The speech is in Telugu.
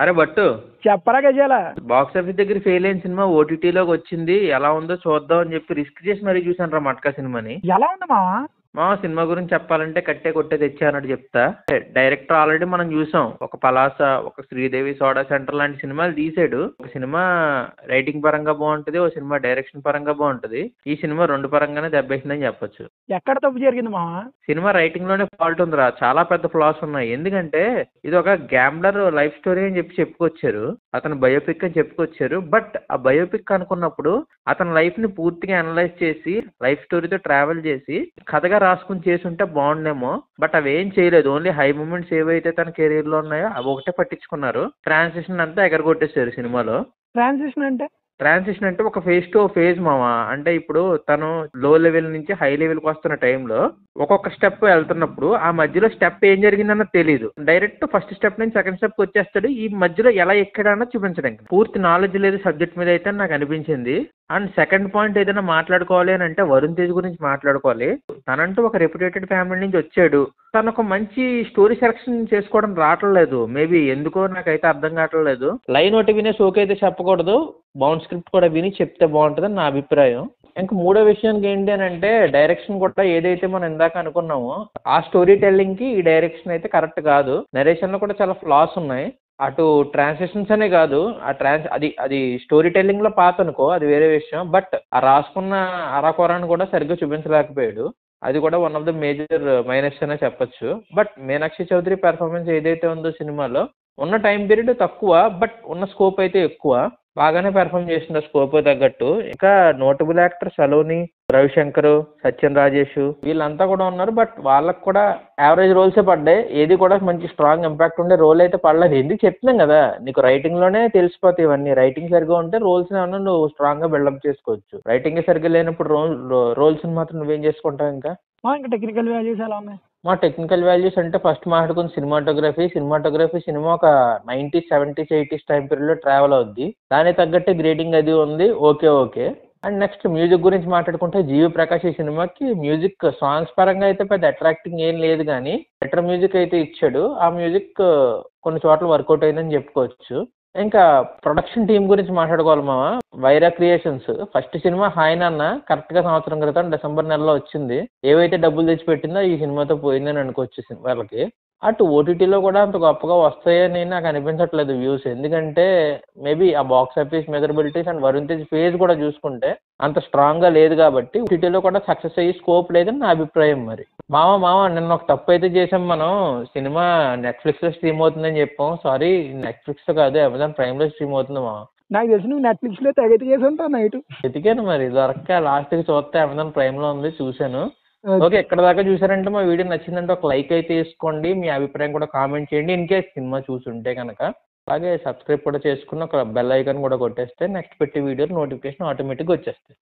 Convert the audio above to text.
అరే బట్టు, చెప్పరా గజాల. బాక్స్ ఆఫీస్ దగ్గర ఫెయిల్ అయిన సినిమా ఓటీటీలోకి వచ్చింది, ఎలా ఉందో చూద్దాం అని చెప్పి రిస్క్ చేసి మరీ చూసాను రా మట్కా సినిమాని. ఎలా ఉంది మావా? మా సినిమా గురించి చెప్పాలంటే కట్టే కొట్టే తెచ్చా అన్నట్టు చెప్తా. డైరెక్టర్ ఆల్రెడీ మనం చూసాం, ఒక పలాస, ఒక శ్రీదేవి సోడా సెంటర్ లాంటి సినిమాలు తీసాడు. ఒక సినిమా రైటింగ్ పరంగా బాగుంటుంది, ఒక సినిమా డైరెక్షన్ పరంగా బాగుంటుంది. ఈ సినిమా రెండు పరంగానే దెబ్బేసిందని చెప్పొచ్చు. ఎక్కడ తప్పు జరిగింది మావా? సినిమా రైటింగ్ లోనే ఫాల్ట్ ఉందిరా, చాలా పెద్ద ఫ్లాస్ ఉన్నాయి. ఎందుకంటే ఇది ఒక గ్యాంబ్లర్ లైఫ్ స్టోరీ అని చెప్పి చెప్పుకొచ్చారు, అతను బయోపిక్ అని చెప్పుకొచ్చారు. బట్ ఆ బయోపిక్ అనుకున్నప్పుడు అతని లైఫ్ ని పూర్తిగా అనలైజ్ చేసి లైఫ్ స్టోరీతో ట్రావెల్ చేసి కథగా రాసుకుని చేసి ఉంటే బాగుండేమో. బట్ అవి ఏం చేయలేదు, ఓన్లీ హై మూమెంట్స్ ఏవైతే తన కెరీర్ లో ఉన్నాయో అవి ఒకటే పట్టించుకున్నారు. ట్రాన్సిషన్ అంతా ఎగరగొట్టేశారు సినిమాలో. ట్రాన్సిషన్ అంటే? ట్రాన్సిషన్ అంటే ఒక ఫేజ్ టు ఫేజ్ మావా. అంటే ఇప్పుడు తను లో లెవెల్ నుంచి హై లెవెల్కి వస్తున్న టైంలో ఒక్కొక్క స్టెప్ వెళ్తున్నప్పుడు ఆ మధ్యలో స్టెప్ ఏం జరిగిందన్నది తెలియదు. డైరెక్ట్ ఫస్ట్ స్టెప్ నుంచి సెకండ్ స్టెప్ వచ్చేస్తాడు. ఈ మధ్యలో ఎలా ఎక్కాడన్నది చూపించడానికి పూర్తి నాలెడ్జ్ లేదు సబ్జెక్ట్ మీద అయితే నాకు అనిపించింది. అండ్ సెకండ్ పాయింట్ ఏదైనా మాట్లాడుకోవాలి అని అంటే వరుణ్ తేజ్ గురించి మాట్లాడుకోవాలి. తనంటూ ఒక రెప్యుటేటెడ్ ఫ్యామిలీ నుంచి వచ్చాడు. తను ఒక మంచి స్టోరీ సెలక్షన్ చేసుకోవడం రావట్లేదు. మేబీ ఎందుకో నాకైతే అర్థం కావట్లేదు. లైన్ ఒకటి వినే షోకి అయితే చెప్పకూడదు, బౌండ్ స్క్రిప్ట్ కూడా విని చెప్తే బాగుంటుందని నా అభిప్రాయం. ఇంకా మూడో విషయానికి ఏంటి అని అంటే డైరెక్షన్ కూడా ఏదైతే మనం ఇందాక అనుకున్నామో ఆ స్టోరీ టెల్లింగ్ కి ఈ డైరెక్షన్ అయితే కరెక్ట్ కాదు. నరేషన్ లో కూడా చాలా ఫ్లాస్ ఉన్నాయి. అటు ట్రాన్స్లేషన్స్ అనే కాదు, అది స్టోరీ టెల్లింగ్ లో పాత అనుకో, అది వేరే విషయం. బట్ ఆ రాసుకున్న అరాకొరాన్ని కూడా సరిగ్గా చూపించలేకపోయాడు. అది కూడా one of the major minus అనే చెప్పొచ్చు. బట్ మీనాక్షి చౌదరి పెర్ఫార్మెన్స్ ఏదైతే ఉందో సినిమాలో ఉన్న టైం పీరియడ్ తక్కువ, బట్ ఉన్న స్కోప్ అయితే ఎక్కువ. బాగానే పెర్ఫామ్ చేసింది స్కోప్ తగ్గట్టు. ఇంకా నోటబుల్ యాక్టర్ సలోని, రవిశంకర్, సత్యన్ రాజేష్ వీళ్ళంతా కూడా ఉన్నారు. బట్ వాళ్ళకు కూడా యావరేజ్ రోల్సే పడ్డాయి. ఏది కూడా మంచి స్ట్రాంగ్ ఇంపాక్ట్ ఉండే రోల్ అయితే పడలేదు. ఎందుకు చెప్తున్నాం కదా, నీకు రైటింగ్ లోనే తెలిసిపోతాయి ఇవన్నీ. రైటింగ్ సరిగ్గా ఉంటే రోల్స్ ఏమన్నా నువ్వు స్ట్రాంగ్ గా బిల్డప్ చేసుకోవచ్చు. రైటింగ్ సరిగ్గా లేనప్పుడు రోల్స్ మాత్రం నువ్వేం చేసుకుంటావు. ఇంకా ఇంకా టెక్నికల్ వాల్యూస్ ఎలా ఉన్నాయి? మా టెక్నికల్ వాల్యూస్ అంటే ఫస్ట్ మాట్లాడుకున్న సినిమాటోగ్రఫీ సినిమా ఒక 90s, 70s, 80s time period లో ట్రావెల్ అవుద్ది. దానికి తగ్గట్టే గ్రేడింగ్ అది ఉంది, ఓకే. అండ్ నెక్స్ట్ మ్యూజిక్ గురించి మాట్లాడుకుంటే జీవి ప్రకాష్ ఈ సినిమాకి మ్యూజిక్ సాంగ్స్ పరంగా అయితే పెద్ద అట్రాక్టింగ్ ఏం లేదు, కానీ బెటర్ మ్యూజిక్ అయితే ఇచ్చాడు. ఆ మ్యూజిక్ కొన్ని చోట్ల వర్కౌట్ అయిందని చెప్పుకోవచ్చు. ఇంకా ప్రొడక్షన్ టీం గురించి మాట్లాడుకోవాలి మావా. Wyra creations first cinema hi నాన్న కరెక్ట్ గా సంవత్సరం క్రితం డిసెంబర్ నెలలో వచ్చింది. ఏవైతే డబ్బులు తెచ్చి పెట్టిందో ఈ సినిమాతో పోయిందని అనుకోవచ్చు వాళ్ళకి. అటు ఓటీటీలో కూడా అంత గొప్పగా వస్తాయని నాకు అనిపించట్లేదు వ్యూస్. ఎందుకంటే మేబీ ఆ box office measurabilities and Varun Tej phase కూడా చూసుకుంటే అంత స్ట్రాంగ్ గా లేదు కాబట్టి ఓటీటీలో కూడా సక్సెస్ అయ్యే స్కోప్ లేదని నా అభిప్రాయం. మరి మామ నిన్న ఒక తప్పు అయితే చేసాం మనం. సినిమా నెట్ఫ్లిక్స్ లో స్ట్రీమ్ అవుతుందని చెప్పాం. సారీ, నెట్ఫ్లిక్స్ లో కాదు, అమెజాన్ ప్రైమ్ లో స్ట్రీమ్ అవుతుంది మామ. నాకు తెలిసి నువ్వు నెట్ఫ్లిక్స్ లో తెగ చేసి ఉంటావు నైట్. వెతికాను మరి దొరక్క లాస్ట్ కి చూస్తే అమెజాన్ ప్రైమ్ లో ఉంది, చూశాను. ఓకే, ఎక్కడ దాకా చూసారంటే మా వీడియో నచ్చిందంటే ఒక లైక్ అయితే తీసుకోండి. మీ అభిప్రాయం కూడా కామెంట్ చేయండి ఇన్ కేస్ సినిమా చూసుంటే కనుక. అలాగే సబ్స్క్రైబ్ కూడా చేసుకుని ఒక బెల్ ఐకాన్ కూడా కొట్టేస్తే నెక్స్ట్ పెట్టే వీడియోలు నోటిఫికేషన్ ఆటోమేటిక్గా వచ్చేస్తాయి.